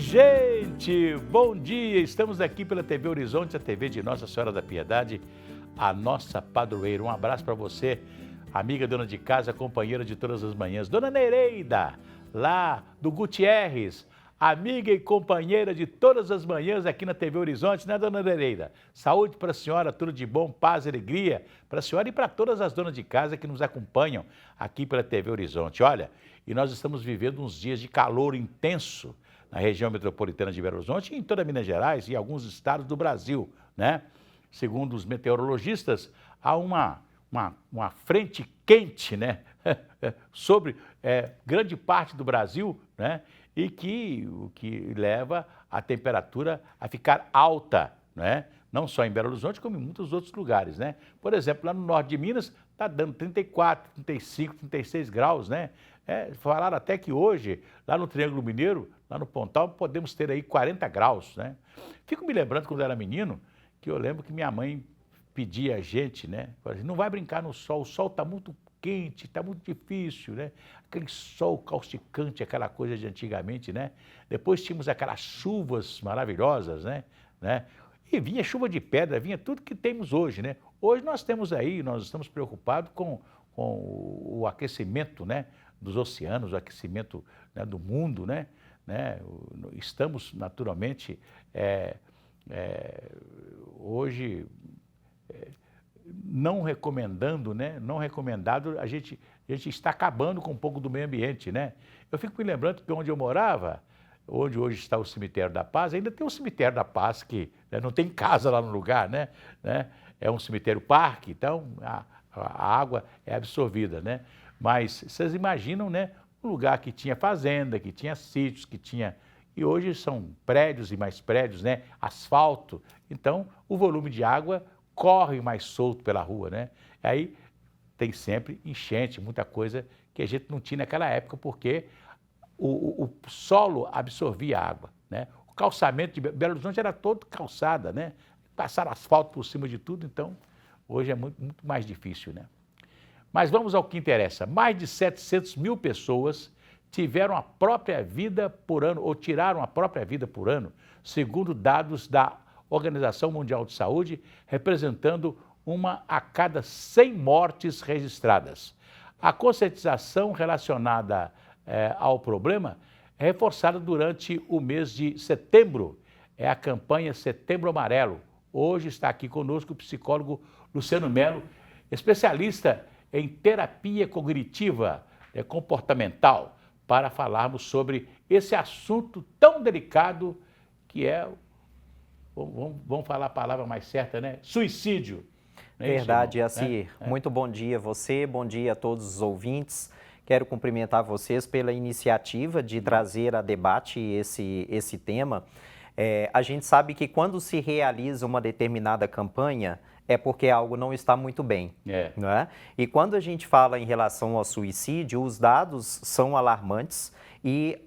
Gente, bom dia! Estamos aqui pela TV Horizonte, a TV de Nossa Senhora da Piedade, a nossa padroeira. Um abraço para você, amiga dona de casa, companheira de todas as manhãs. Dona Nereida, lá do Gutierrez, amiga e companheira de todas as manhãs aqui na TV Horizonte, né, dona Nereida? Saúde para a senhora, tudo de bom, paz e alegria para a senhora e para todas as donas de casa que nos acompanham aqui pela TV Horizonte. Olha, e nós estamos vivendo uns dias de calor intenso na região metropolitana de Belo Horizonte e em toda Minas Gerais e alguns estados do Brasil, né? Segundo os meteorologistas, há uma frente quente, né? sobre grande parte do Brasil, né? E o que leva a temperatura a ficar alta, né? Não só em Belo Horizonte, como em muitos outros lugares, né? Por exemplo, lá no norte de Minas, está dando 34, 35, 36 graus, né? Falaram até que hoje, lá no Triângulo Mineiro, lá no Pontal, podemos ter aí 40 graus, né? Fico me lembrando quando eu era menino, que eu lembro que minha mãe pedia a gente, né? Não vai brincar no sol, o sol está muito quente, está muito difícil, né? Aquele sol causticante, aquela coisa de antigamente, né? Depois tínhamos aquelas chuvas maravilhosas, né? E vinha chuva de pedra, vinha tudo que temos hoje, né? Hoje nós temos aí, nós estamos preocupados com o aquecimento, né? Dos oceanos, o aquecimento, né, do mundo, né? Estamos naturalmente hoje não recomendando, né? Não recomendado, a gente está acabando com um pouco do meio ambiente, né? Eu fico me lembrando que onde eu morava, onde hoje está o Cemitério da Paz, ainda tem o Cemitério da Paz que, né, não tem casa lá no lugar, né? É um cemitério-parque, então a água é absorvida, né? Mas vocês imaginam, né? Um lugar que tinha fazenda, que tinha sítios, que tinha... E hoje são prédios e mais prédios, né? Asfalto. Então, o volume de água corre mais solto pela rua, né? Aí tem sempre enchente, muita coisa que a gente não tinha naquela época, porque o solo absorvia água, né? O calçamento de Belo Horizonte era todo calçada, né? Passaram asfalto por cima de tudo, então hoje é muito, muito mais difícil, né? Mas vamos ao que interessa. Mais de 700 mil pessoas tiveram a própria vida por ano, ou tiraram a própria vida por ano, segundo dados da Organização Mundial de Saúde, representando uma a cada 100 mortes registradas. A conscientização relacionada ao problema é reforçada durante o mês de setembro. É a campanha Setembro Amarelo. Hoje está aqui conosco o psicólogo Luciano Melo, especialista em terapia cognitiva comportamental, para falarmos sobre esse assunto tão delicado que é, vamos falar a palavra mais certa, né? Suicídio. Verdade, Yacir. Muito bom dia a você, bom dia a todos os ouvintes. Quero cumprimentar vocês pela iniciativa de trazer a debate esse tema. A gente sabe que quando se realiza uma determinada campanha, é porque algo não está muito bem, não é? E quando a gente fala em relação ao suicídio, os dados são alarmantes e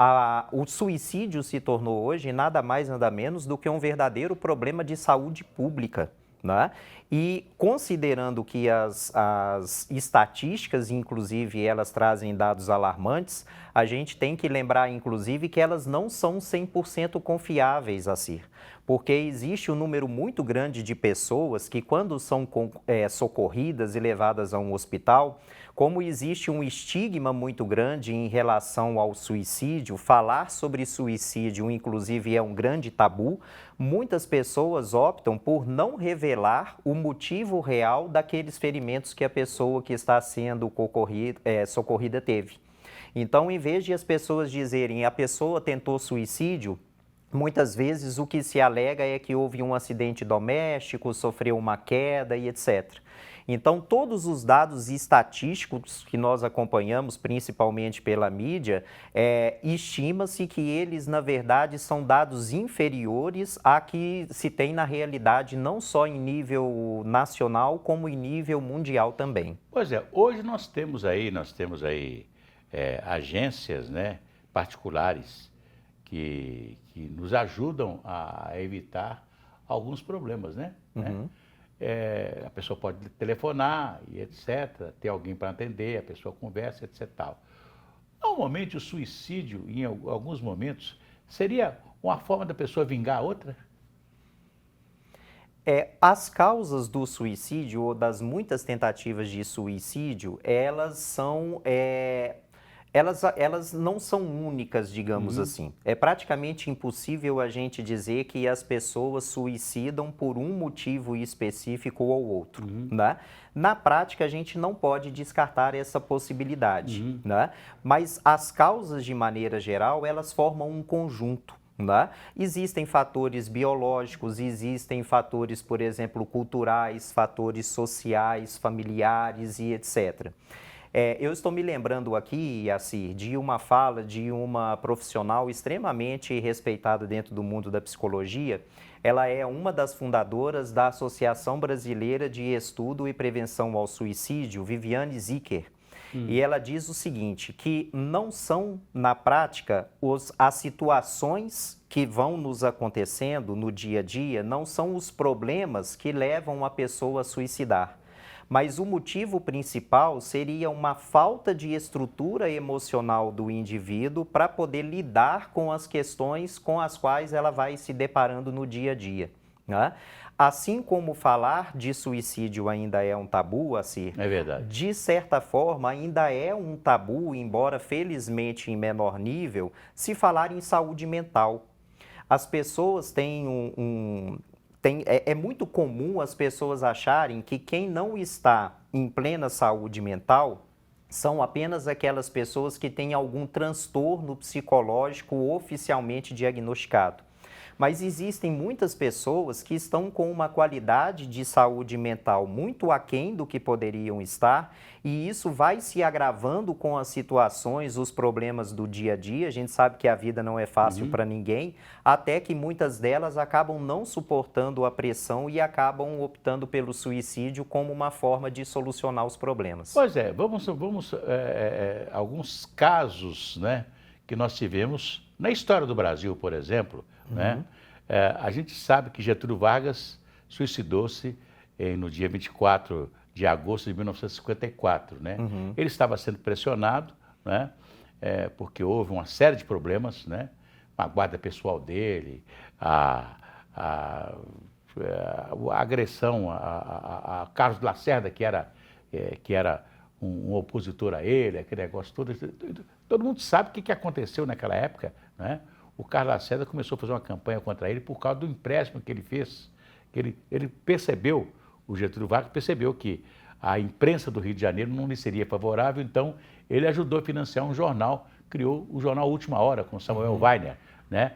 o suicídio se tornou hoje nada mais, nada menos do que um verdadeiro problema de saúde pública, não é? E considerando que as estatísticas, inclusive, elas trazem dados alarmantes, a gente tem que lembrar, inclusive, que elas não são 100% confiáveis, Yacir, porque existe um número muito grande de pessoas que, quando são socorridas e levadas a um hospital, como existe um estigma muito grande em relação ao suicídio, falar sobre suicídio, inclusive, é um grande tabu, muitas pessoas optam por não revelar o motivo real daqueles ferimentos que a pessoa que está sendo socorrida teve. Então, em vez de as pessoas dizerem a pessoa tentou suicídio, muitas vezes o que se alega é que houve um acidente doméstico, sofreu uma queda e etc. Então, todos os dados estatísticos que nós acompanhamos, principalmente pela mídia, estima-se que eles, na verdade, são dados inferiores a que se tem na realidade, não só em nível nacional, como em nível mundial também. Pois é, hoje nós temos aí agências, né, particulares que nos ajudam a evitar alguns problemas, né? A pessoa pode telefonar e etc, ter alguém para atender, a pessoa conversa, etc. Tal. Normalmente o suicídio, em alguns momentos, seria uma forma da pessoa vingar a outra? As causas do suicídio ou das muitas tentativas de suicídio, elas não são únicas, digamos assim. É praticamente impossível a gente dizer que as pessoas suicidam por um motivo específico ou outro, né? Na prática, a gente não pode descartar essa possibilidade, né? Mas as causas, de maneira geral, elas formam um conjunto. Né? Existem fatores biológicos, existem fatores, por exemplo, culturais, fatores sociais, familiares e etc. Eu estou me lembrando aqui, Yacir, de uma fala de uma profissional extremamente respeitada dentro do mundo da psicologia. Ela é uma das fundadoras da Associação Brasileira de Estudo e Prevenção ao Suicídio, Viviane Zicker. E ela diz o seguinte, que não são, na prática, as situações que vão nos acontecendo no dia a dia, não são os problemas que levam a pessoa a suicidar. Mas o motivo principal seria uma falta de estrutura emocional do indivíduo para poder lidar com as questões com as quais ela vai se deparando no dia a dia, né? Assim como falar de suicídio ainda é um tabu, assim, É verdade. de certa forma ainda é um tabu, embora felizmente em menor nível, se falar em saúde mental. As pessoas têm é muito comum as pessoas acharem que quem não está em plena saúde mental são apenas aquelas pessoas que têm algum transtorno psicológico oficialmente diagnosticado. Mas existem muitas pessoas que estão com uma qualidade de saúde mental muito aquém do que poderiam estar, e isso vai se agravando com as situações, os problemas do dia a dia. A gente sabe que a vida não é fácil para ninguém, até que muitas delas acabam não suportando a pressão e acabam optando pelo suicídio como uma forma de solucionar os problemas. Pois é, vamos alguns casos, né, que nós tivemos na história do Brasil, por exemplo, né? A gente sabe que Getúlio Vargas suicidou-se no dia 24 de agosto de 1954, né? Ele estava sendo pressionado, né, porque houve uma série de problemas, né? A guarda pessoal dele, a agressão a Carlos Lacerda, que era um opositor a ele, aquele negócio todo. Todo mundo sabe o que aconteceu naquela época, né? O Carlos Lacerda começou a fazer uma campanha contra ele por causa do empréstimo que ele fez. Ele percebeu, o Getúlio Vargas percebeu que a imprensa do Rio de Janeiro não lhe seria favorável, então ele ajudou a financiar um jornal, criou o jornal Última Hora, com Samuel Weiner, né?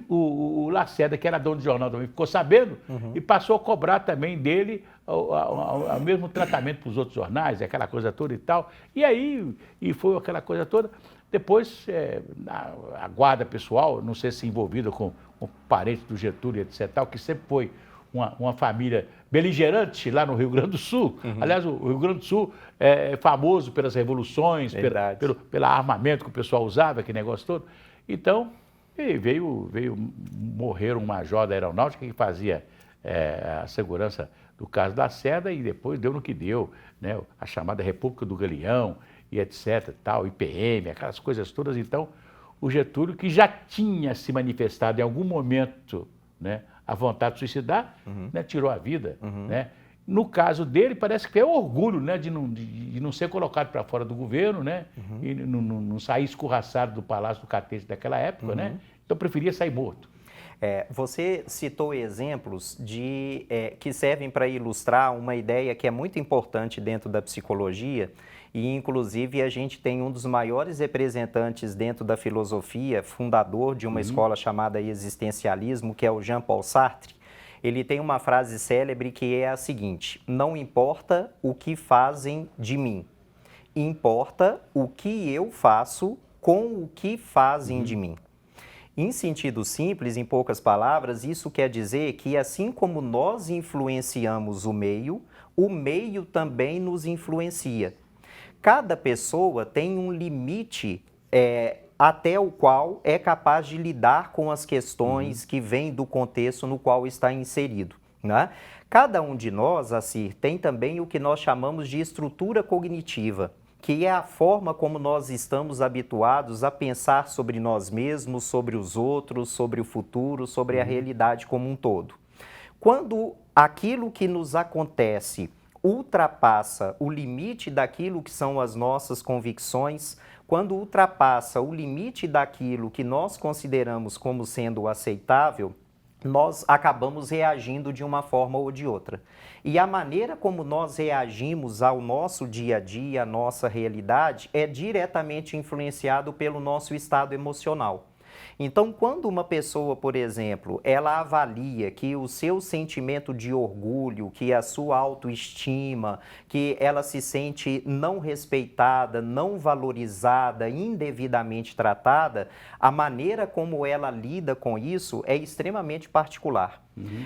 O Lacerda, que era dono do jornal também, ficou sabendo e passou a cobrar também dele o mesmo tratamento para os outros jornais, aquela coisa toda e tal. E aí, foi aquela coisa toda. Depois, a guarda pessoal, não sei se envolvida com parentes do Getúlio, etc., tal, que sempre foi uma família beligerante lá no Rio Grande do Sul. Aliás, o Rio Grande do Sul é famoso pelas revoluções, pelo armamento que o pessoal usava, aquele negócio todo. Então, morrer um major da aeronáutica que fazia a segurança do Carlos Lacerda e depois deu no que deu, né? A chamada República do Galeão e etc, tal, IPM, aquelas coisas todas. Então, o Getúlio, que já tinha se manifestado em algum momento, né, a vontade de suicidar, né, tirou a vida, né? No caso dele, parece que é orgulho, né, de não ser colocado para fora do governo, né, e não sair escorraçado do Palácio do Catete daquela época, né? Então, preferia sair morto. Você citou exemplos que servem para ilustrar uma ideia que é muito importante dentro da psicologia, e inclusive a gente tem um dos maiores representantes dentro da filosofia, fundador de uma escola chamada existencialismo, que é o Jean-Paul Sartre. Ele tem uma frase célebre que é a seguinte: não importa o que fazem de mim, importa o que eu faço com o que fazem de mim. Em sentido simples, em poucas palavras, isso quer dizer que assim como nós influenciamos o meio também nos influencia. Cada pessoa tem um limite até o qual é capaz de lidar com as questões que vêm do contexto no qual está inserido, né? Cada um de nós, assim, tem também o que nós chamamos de estrutura cognitiva, que é a forma como nós estamos habituados a pensar sobre nós mesmos, sobre os outros, sobre o futuro, sobre a realidade como um todo. Quando aquilo que nos acontece ultrapassa o limite daquilo que são as nossas convicções, quando ultrapassa o limite daquilo que nós consideramos como sendo aceitável, nós acabamos reagindo de uma forma ou de outra. E a maneira como nós reagimos ao nosso dia a dia, à nossa realidade, é diretamente influenciado pelo nosso estado emocional. Então, quando uma pessoa, por exemplo, ela avalia que o seu sentimento de orgulho, que a sua autoestima, que ela se sente não respeitada, não valorizada, indevidamente tratada, a maneira como ela lida com isso é extremamente particular.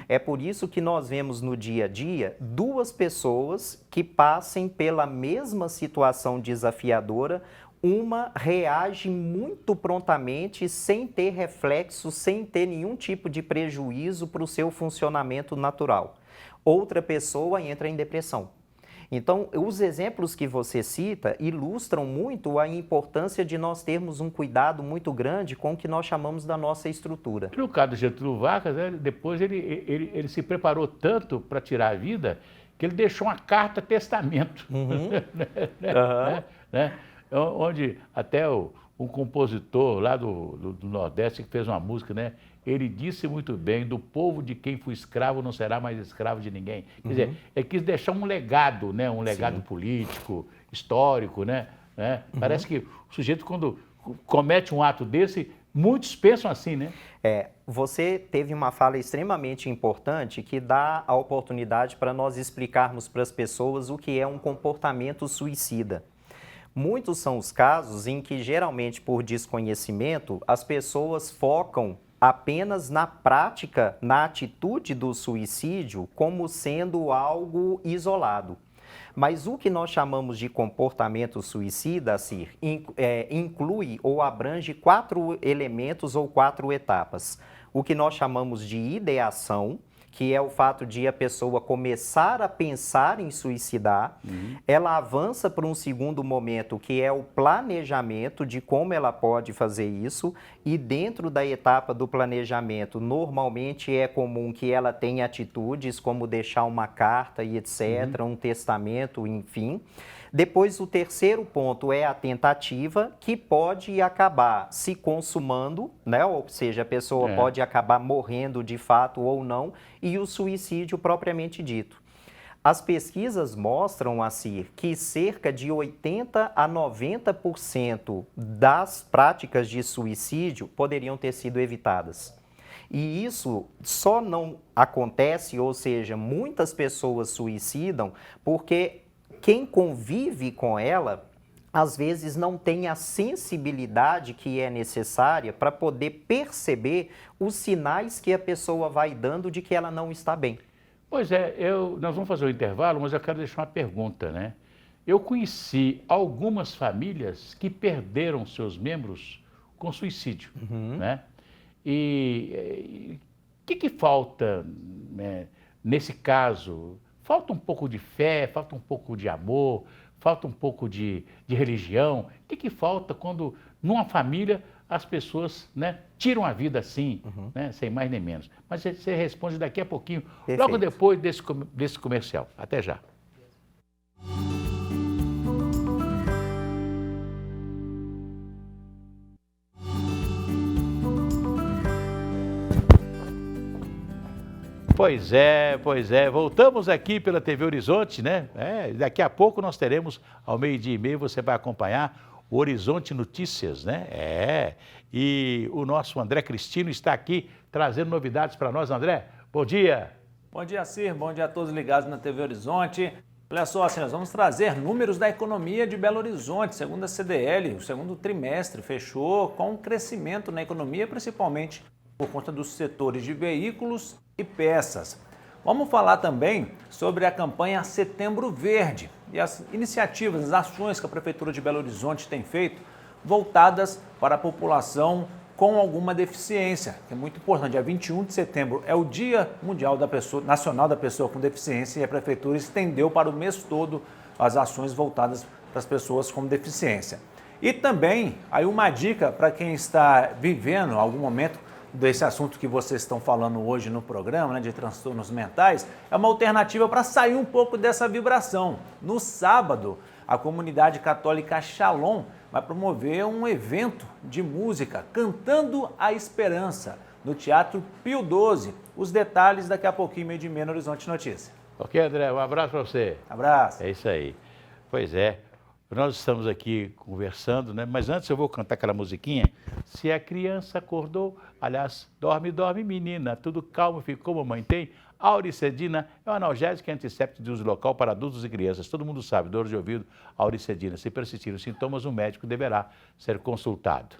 É por isso que nós vemos no dia a dia duas pessoas que passem pela mesma situação desafiadora. Uma reage muito prontamente, sem ter reflexo, sem ter nenhum tipo de prejuízo para o seu funcionamento natural. Outra pessoa entra em depressão. Então, os exemplos que você cita ilustram muito a importância de nós termos um cuidado muito grande com o que nós chamamos da nossa estrutura. No caso do Getúlio Vargas, né, depois ele se preparou tanto para tirar a vida que ele deixou uma carta testamento. Né? Onde até um compositor lá do Nordeste que fez uma música, né? Ele disse muito bem, do povo de quem fui escravo não será mais escravo de ninguém. Quer dizer, ele quis deixar um legado, né? Um legado político, histórico, né? Parece que o sujeito, quando comete um ato desse, muitos pensam assim, né? Você teve uma fala extremamente importante que dá a oportunidade para nós explicarmos para as pessoas o que é um comportamento suicida. Muitos são os casos em que, geralmente por desconhecimento, as pessoas focam apenas na prática, na atitude do suicídio, como sendo algo isolado. Mas o que nós chamamos de comportamento suicida, Cir, inclui ou abrange 4 elementos ou 4 etapas. O que nós chamamos de ideação, que é o fato de a pessoa começar a pensar em suicidar. Ela avança para um segundo momento, que é o planejamento de como ela pode fazer isso, e dentro da etapa do planejamento, normalmente é comum que ela tenha atitudes como deixar uma carta e etc., um testamento, enfim. Depois, o terceiro ponto é a tentativa, que pode acabar se consumando, né? Ou seja, a pessoa pode acabar morrendo de fato ou não, e o suicídio propriamente dito. As pesquisas mostram, Acir, que cerca de 80% a 90% das práticas de suicídio poderiam ter sido evitadas. E isso só não acontece, ou seja, muitas pessoas suicidam porque quem convive com ela, às vezes não tem a sensibilidade que é necessária para poder perceber os sinais que a pessoa vai dando de que ela não está bem. Pois é, nós vamos fazer o intervalo, mas eu quero deixar uma pergunta, né? Eu conheci algumas famílias que perderam seus membros com suicídio, né? E o que falta, né, nesse caso? Falta um pouco de fé, falta um pouco de amor, falta um pouco de religião. O que falta quando, numa família, as pessoas, né, tiram a vida assim, né, sem mais nem menos? Mas você responde daqui a pouquinho, Perfeito. Logo depois desse comercial. Até já. Pois é. Voltamos aqui pela TV Horizonte, né? Daqui a pouco nós teremos, ao 12h30, você vai acompanhar o Horizonte Notícias, né? E o nosso André Cristino está aqui trazendo novidades para nós. André, bom dia. Bom dia, Cir. Bom dia a todos ligados na TV Horizonte. Olha só, assim, nós vamos trazer números da economia de Belo Horizonte. Segundo a CDL, o segundo trimestre fechou com um crescimento na economia, principalmente por conta dos setores de veículos e peças. Vamos falar também sobre a campanha Setembro Verde e as iniciativas, as ações que a Prefeitura de Belo Horizonte tem feito voltadas para a população com alguma deficiência, que é muito importante. Dia 21 de setembro é o Dia Nacional da Pessoa com Deficiência, e a Prefeitura estendeu para o mês todo as ações voltadas para as pessoas com deficiência. E também, aí uma dica para quem está vivendo algum momento desse assunto que vocês estão falando hoje no programa, né, de transtornos mentais, é uma alternativa para sair um pouco dessa vibração. No sábado, a comunidade católica Shalom vai promover um evento de música Cantando a Esperança, no Teatro Pio XII. Os detalhes daqui a pouquinho, meio de meia, no Horizonte Notícia. Ok, André, um abraço para você. Abraço. É isso aí. Pois é, nós estamos aqui conversando, né? Mas antes eu vou cantar aquela musiquinha. Se a criança acordou, aliás, dorme, dorme, menina, tudo calmo ficou, mamãe tem. Auricedina é um analgésico e antisséptico de uso local para adultos e crianças. Todo mundo sabe, dor de ouvido, auricedina. Se persistirem os sintomas, o médico deverá ser consultado.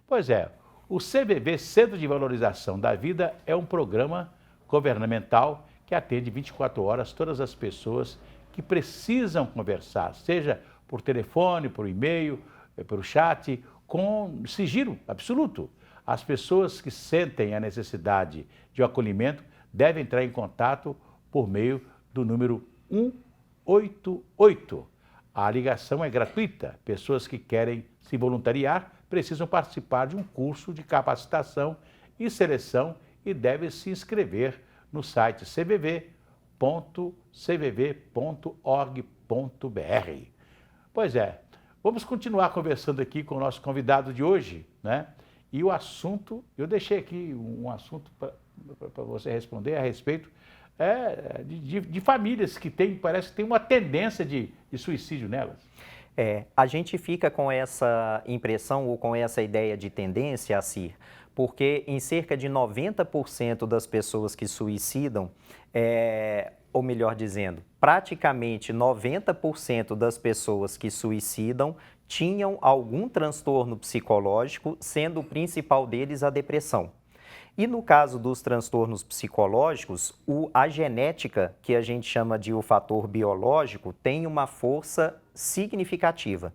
Pois é, o CVV, Centro de Valorização da Vida, é um programa governamental que atende 24 horas todas as pessoas que precisam conversar, seja por telefone, por e-mail, pelo chat, com sigilo absoluto. As pessoas que sentem a necessidade de um acolhimento devem entrar em contato por meio do número 188. A ligação é gratuita. Pessoas que querem se voluntariar precisam participar de um curso de capacitação e seleção e devem se inscrever no site cvv.cvv.org.br. Pois é, vamos continuar conversando aqui com o nosso convidado de hoje, né? E o assunto, eu deixei aqui um assunto para você responder a respeito de famílias que parece que tem uma tendência de suicídio nelas. A gente fica com essa impressão ou com essa ideia de tendência, Assir, porque em cerca de 90% das pessoas que suicidam, ou melhor dizendo, praticamente 90% das pessoas que suicidam tinham algum transtorno psicológico, sendo o principal deles a depressão. E no caso dos transtornos psicológicos, a genética, que a gente chama de o fator biológico, tem uma força significativa.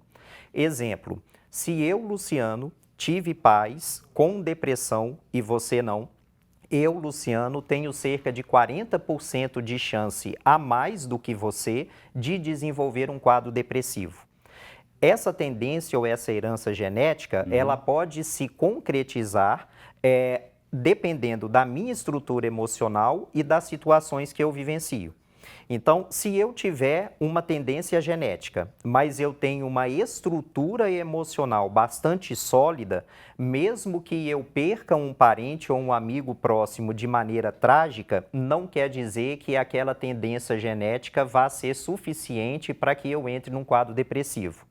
Exemplo, se eu, Luciano, tive pais com depressão e você não, eu, Luciano, tenho cerca de 40% de chance a mais do que você de desenvolver um quadro depressivo. Essa tendência ou essa herança genética, ela pode se concretizar dependendo da minha estrutura emocional e das situações que eu vivencio. Então, se eu tiver uma tendência genética, mas eu tenho uma estrutura emocional bastante sólida, mesmo que eu perca um parente ou um amigo próximo de maneira trágica, não quer dizer que aquela tendência genética vá ser suficiente para que eu entre num quadro depressivo.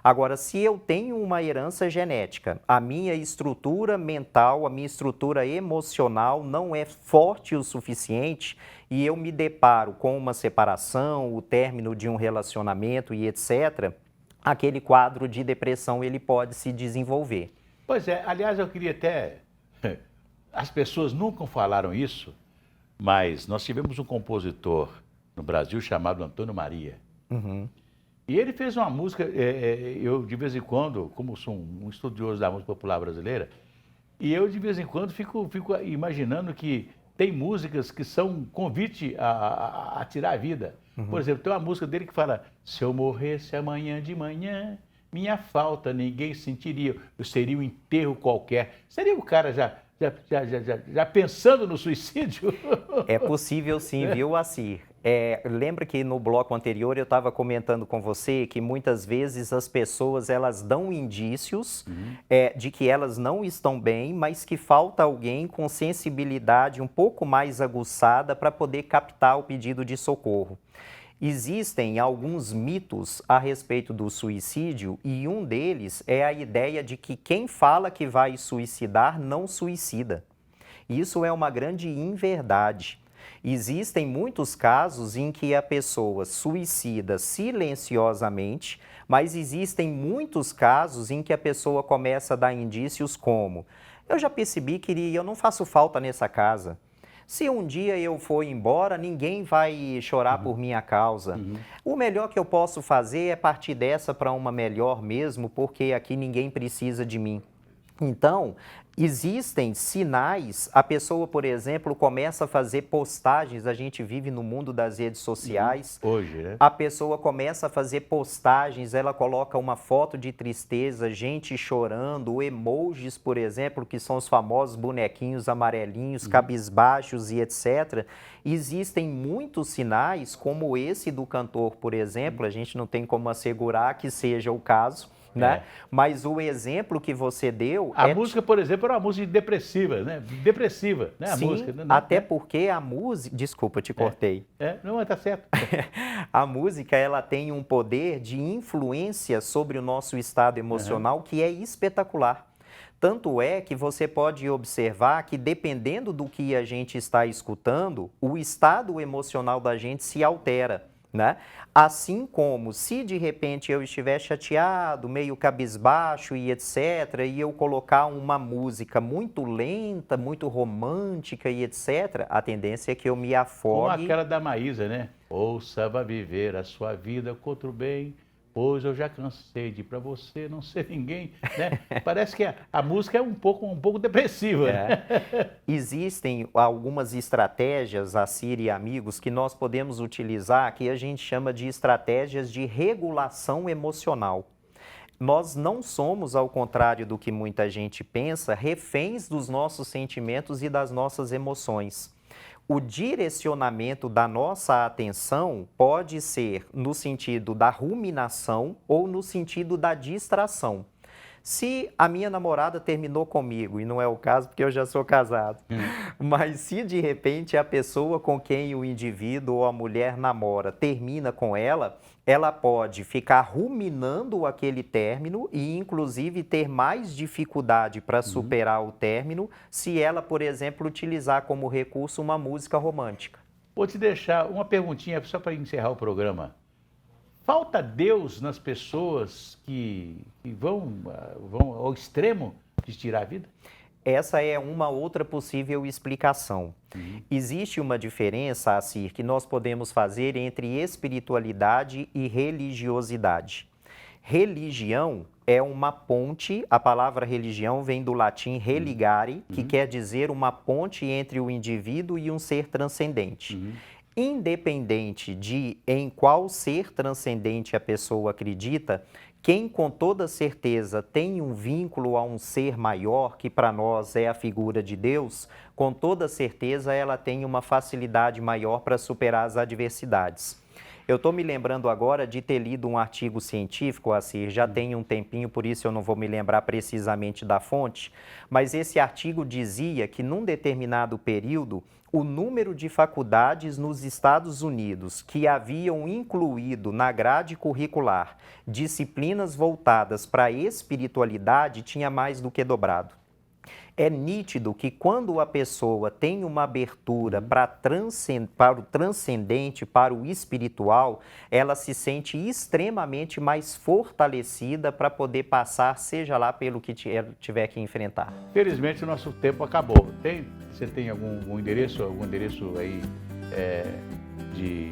Agora, se eu tenho uma herança genética, a minha estrutura mental, a minha estrutura emocional não é forte o suficiente e eu me deparo com uma separação, o término de um relacionamento e etc., aquele quadro de depressão ele pode se desenvolver. Pois é, aliás, eu queria até... As pessoas nunca falaram isso, mas nós tivemos um compositor no Brasil chamado Antônio Maria. E ele fez uma música, eu de vez em quando, como sou um estudioso da música popular brasileira, e eu de vez em quando fico imaginando que tem músicas que são convite a tirar a vida. Por exemplo, tem uma música dele que fala: se eu morresse amanhã de manhã, minha falta ninguém sentiria, eu seria um enterro qualquer. Seria o cara já pensando no suicídio? É possível sim, viu, Assir? Lembra que no bloco anterior eu estava comentando com você que muitas vezes as pessoas elas dão indícios de que elas não estão bem, mas que falta alguém com sensibilidade um pouco mais aguçada para poder captar o pedido de socorro. Existem alguns mitos a respeito do suicídio e um deles é a ideia de que quem fala que vai suicidar não suicida. Isso é uma grande inverdade. Existem muitos casos em que a pessoa suicida silenciosamente, mas existem muitos casos em que a pessoa começa a dar indícios como: eu já percebi que eu não faço falta nessa casa. Se um dia eu for embora, ninguém vai chorar por minha causa. O melhor que eu posso fazer é partir dessa para uma melhor mesmo, porque aqui ninguém precisa de mim. Então, Existem sinais, a pessoa, por exemplo, começa a fazer postagens, a gente vive no mundo das redes sociais. Hoje, né? A pessoa começa a fazer postagens, ela coloca uma foto de tristeza, gente chorando, emojis, por exemplo, que são os famosos bonequinhos amarelinhos, cabisbaixos e etc. Existem muitos sinais, como esse do cantor, por exemplo, a gente não tem como assegurar que seja o caso, né? Mas o exemplo que você deu... A música, por exemplo, era uma música depressiva, né? Depressiva, né? A Sim, música. Né? Até porque a música... Desculpa, te cortei. Não, mas tá certo. A música, ela tem um poder de influência sobre o nosso estado emocional que é espetacular. Tanto é que você pode observar que, dependendo do que a gente está escutando, o estado emocional da gente se altera, né? Assim como se de repente eu estiver chateado, meio cabisbaixo e etc, e eu colocar uma música muito lenta, muito romântica e etc, a tendência é que eu me afogue. Como aquela da Maísa, né? Ouça, vá viver a sua vida contra o bem, pois eu já cansei de para você não ser ninguém, né? Parece que a música é um pouco depressiva. Né? Existem algumas estratégias, Assir e amigos, que nós podemos utilizar, que a gente chama de estratégias de regulação emocional. Nós não somos, ao contrário do que muita gente pensa, reféns dos nossos sentimentos e das nossas emoções. O direcionamento da nossa atenção pode ser no sentido da ruminação ou no sentido da distração. Se a minha namorada terminou comigo, e não é o caso porque eu já sou casado, mas se de repente a pessoa com quem o indivíduo ou a mulher namora termina com ela, ela pode ficar ruminando aquele término e inclusive ter mais dificuldade para superar o término se ela, por exemplo, utilizar como recurso uma música romântica. Vou te deixar uma perguntinha só para encerrar o programa. Falta Deus nas pessoas que vão ao extremo de tirar a vida? Essa é uma outra possível explicação. Existe uma diferença, Assir, que nós podemos fazer entre espiritualidade e religiosidade. Religião é uma ponte, a palavra religião vem do latim religare, que quer dizer uma ponte entre o indivíduo e um ser transcendente. Independente de em qual ser transcendente a pessoa acredita, quem com toda certeza tem um vínculo a um ser maior, que para nós é a figura de Deus, com toda certeza ela tem uma facilidade maior para superar as adversidades. Eu estou me lembrando agora de ter lido um artigo científico, Assir, já tem um tempinho, por isso eu não vou me lembrar precisamente da fonte, mas esse artigo dizia que num determinado período, o número de faculdades nos Estados Unidos que haviam incluído na grade curricular disciplinas voltadas para a espiritualidade tinha mais do que dobrado. É nítido que quando a pessoa tem uma abertura para o transcendente, para o espiritual, ela se sente extremamente mais fortalecida para poder passar, seja lá pelo que tiver que enfrentar. Felizmente o nosso tempo acabou. Você tem algum endereço aí de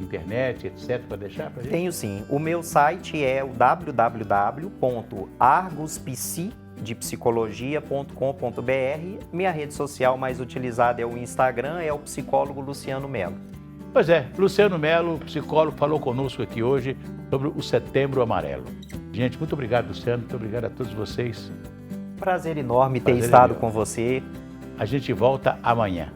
internet, etc, para deixar para gente? Tenho sim. O meu site é o www.arguspsi.com.br. Minha rede social mais utilizada é o Instagram, é o psicólogo Luciano Melo. Pois é, Luciano Melo, psicólogo, falou conosco aqui hoje sobre o Setembro Amarelo. Gente, muito obrigado, Luciano, muito obrigado a todos vocês. Prazer enorme ter estado com você. A gente volta amanhã.